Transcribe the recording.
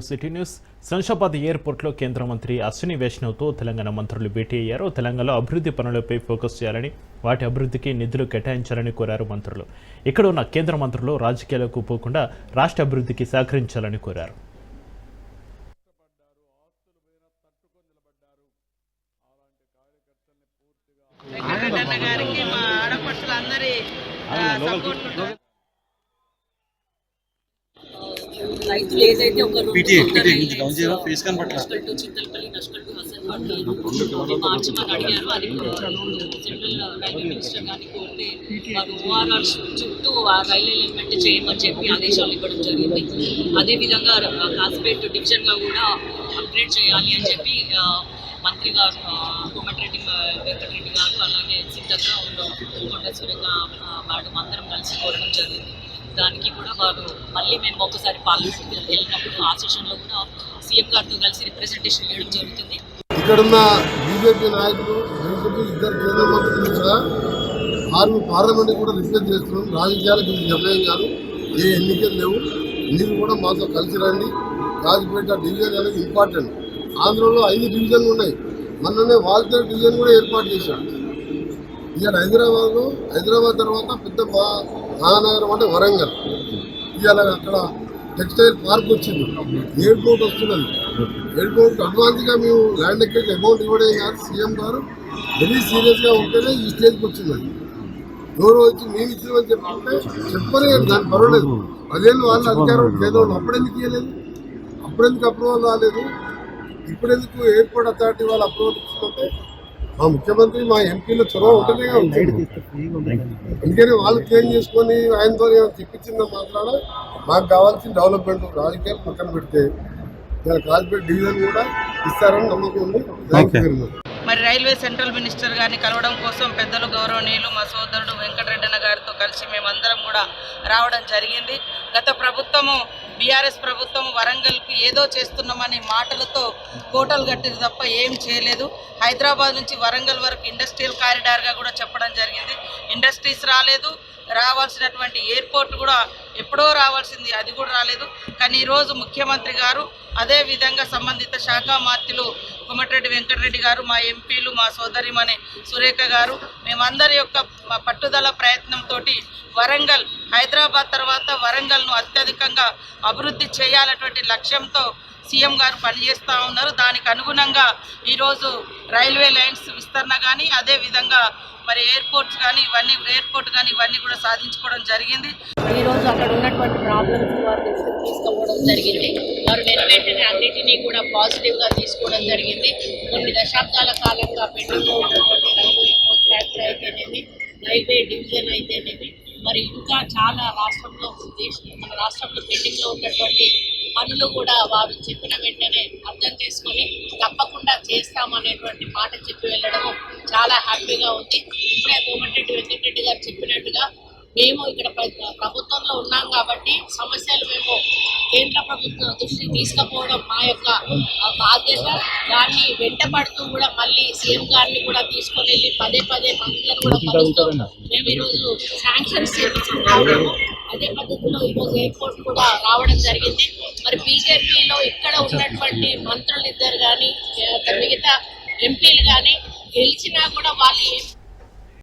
City news. Shamshabad ఎయిర్పోర్ట్లో కేంద్ర మంత్రి అశ్విని వైష్ణవ్తో తెలంగాణ మంత్రులు భేటీ అయ్యారు. తెలంగాణలో అభివృద్ధి పనులపై ఫోకస్ చేయాలని, వాటి అభివృద్ధికి నిధులు కేటాయించాలని కోరారు మంత్రులు. ఇక్కడ ఉన్న కేంద్ర మంత్రులు రాజకీయాలకు పోకుండా రాష్ట్ర అభివృద్ధికి సహకరించాలని కోరారు. రైతులు ఏదైతే ఒక చింతలపల్లి నష్కల్ మార్చి మాకు అడిగారు. అది సెంట్రల్ రైల్వే మినిస్టర్ గారిని కోరితే వారు ఓఆర్ఆర్ చుట్టూ రైల్వే ఎలిమెంట్ చేయమని చెప్పి ఆదేశాలు ఇవ్వడం జరిగింది. అదేవిధంగా కాసిపేట్ డివిజన్గా కూడా అప్గ్రేడ్ చేయాలి అని చెప్పి మంత్రి గారు కోమటిరెడ్డి వెంకటరెడ్డి గారు అలాగే సిద్ధంగా కొండ సురేఖ మేడం అందరం కలిసి కోరడం జరిగింది. దానికి కూడా వారు మళ్ళీ మేము ఒకసారి పార్లమెంట్కి వెళ్ళినప్పుడు ఆ సెషన్లో కూడా సీఎం గారితో కలిసి రిప్రజెంటేషన్ చేయడం జరుగుతుంది. ఇక్కడున్న బీజేపీ నాయకులు ఇద్దరు కేంద్ర మంత్రులు కూడా పార్లమెంట్ కూడా రిక్వెస్ట్ చేస్తున్నాం. రాజకీయాలకు నిర్ణయం కాదు, ఏ ఎన్నికలు లేవు, మీరు కూడా మాతో కలిసి రండి. రాజపేట డివిజన్ అనేది ఇంపార్టెంట్. ఆంధ్రలో 5 డివిజన్లు ఉన్నాయి. మొన్ననే వాల్తేరు డివిజన్ కూడా ఏర్పాటు చేశారు. ఇవాళ హైదరాబాద్ తర్వాత పెద్ద మహానగరం అంటే వరంగల్. ఇవాళ అక్కడ టెక్స్టైల్ పార్క్ వచ్చింది, ఎయిర్పోర్ట్ వస్తున్నది. ఎయిర్పోర్ట్ అడ్వాన్స్గా మేము ల్యాండ్ ఎక్కేసి అమౌంట్ ఇవ్వడం కాదు, సీఎం గారు వెరీ సీరియస్గా ఉంటేనే ఈ స్టేజ్కి వచ్చింది. ఎవరో వచ్చి మేము ఇచ్చినామని చెప్పుకుంటే చెప్పనే దానికి పర్వాలేదు. 10 ఏళ్ళు వాళ్ళ అధికారం కేంద్రంలో అప్పుడెందుకు ఇవ్వలేదు, అప్పుడెందుకు అప్రూవల్ రాలేదు, ఇప్పుడెందుకు ఎయిర్పోర్ట్ అథారిటీ వాళ్ళు అప్రూవల్ ఇచ్చుకుంటే మా ముఖ్యమంత్రి మా ఎంపీలో చొరవ ఉంటేనే ఉంటుంది. అందుకని వాళ్ళు క్లెయిమ్ చేసుకొని ఆయనతో చెప్పించిందో మాట్లాడ మాకు కావాల్సిన డెవలప్మెంట్ రాజకీయాలు పక్కన పెడితే కాల్పేట్ డివిజన్ కూడా ఇస్తారని నమ్మకం ఉంది. మరి రైల్వే సెంట్రల్ మినిస్టర్ గారిని కలవడం కోసం పెద్దలు గౌరవనీయులు మా సోదరుడు వెంకటరెడ్డి అన్న గారితో కలిసి మేమందరం కూడా రావడం జరిగింది. గత ప్రభుత్వము బీఆర్ఎస్ ప్రభుత్వము వరంగల్కి ఏదో చేస్తున్నామని మాటలతో కోటలు కట్టింది తప్ప ఏం చేయలేదు. హైదరాబాద్ నుంచి వరంగల్ వరకు ఇండస్ట్రియల్ కారిడార్గా కూడా చెప్పడం జరిగింది. ఇండస్ట్రీస్ రాలేదు, రావాల్సినటువంటి ఎయిర్పోర్ట్ కూడా ఎప్పుడో రావాల్సింది, అది కూడా రాలేదు. కానీ ఈరోజు ముఖ్యమంత్రి గారు అదేవిధంగా సంబంధిత శాఖ మంత్రులు కోమటిరెడ్డి వెంకటరెడ్డి గారు, మా ఎంపీలు, మా సోదరిమణి సురేఖ గారు, మేమందరి యొక్క పట్టుదల ప్రయత్నంతో వరంగల్ హైదరాబాద్ తర్వాత వరంగల్ను అత్యధికంగా అభివృద్ధి చేయాలన్నటువంటి లక్ష్యంతో సీఎం గారు పనిచేస్తూ ఉన్నారు. దానికి అనుగుణంగా ఈరోజు రైల్వే లైన్స్ విస్తరణ కానీ అదేవిధంగా మరి ఎయిర్పోర్ట్ కానీ ఇవన్నీ కూడా సాధించుకోవడం జరిగింది. ఈరోజు అక్కడ ఉన్నటువంటి ప్రాబ్లమ్స్ వారు తీసుకోవడం జరిగింది. వారు వెంటనే అన్నిటినీ కూడా పాజిటివ్గా తీసుకోవడం జరిగింది. కొన్ని దశాబ్దాల కాలంగా పెండింగ్లో ఉన్నటువంటి రైల్వే ఎయిర్పోర్ట్ ఫ్యాక్టరీ అయితేనేమి, రైల్వే డివిజన్ అయితేనేమి, మరి ఇంకా చాలా మన రాష్ట్రంలో పెండింగ్లో ఉన్నటువంటి పనులు కూడా వారు చెప్పిన వెంటనే అర్థం చేసుకొని తప్పకుండా చేస్తామనేటువంటి మాట చెప్పి వెళ్ళడము చాలా హ్యాపీగా ఉంది. ఇప్పుడే కోమటిరెడ్డి వెంకటరెడ్డి గారు చెప్పినట్టుగా మేము ఇక్కడ ప్రభుత్వంలో ఉన్నాం కాబట్టి సమస్యలు మేము కేంద్ర ప్రభుత్వం దృష్టికి తీసుకుపోవడం మా యొక్క బాధ్యత. దాన్ని వెంటపడుతూ కూడా మళ్ళీ సీఎం గారిని కూడా తీసుకొని వెళ్ళి పదే మంత్రులను కూడా కలుస్తూ మేము ఈరోజు శాంక్షన్స్ చేయించుకుంటున్నాము. అదే పద్ధతిలో ఈరోజు ఎయిర్పోర్ట్ కూడా రావడం జరిగింది. మరి బీజేపీలో ఇక్కడ ఉన్నటువంటి మంత్రులు ఇద్దరు కానీ మిగతా ఎంపీలు కానీ గెలిచినా కూడా వాళ్ళు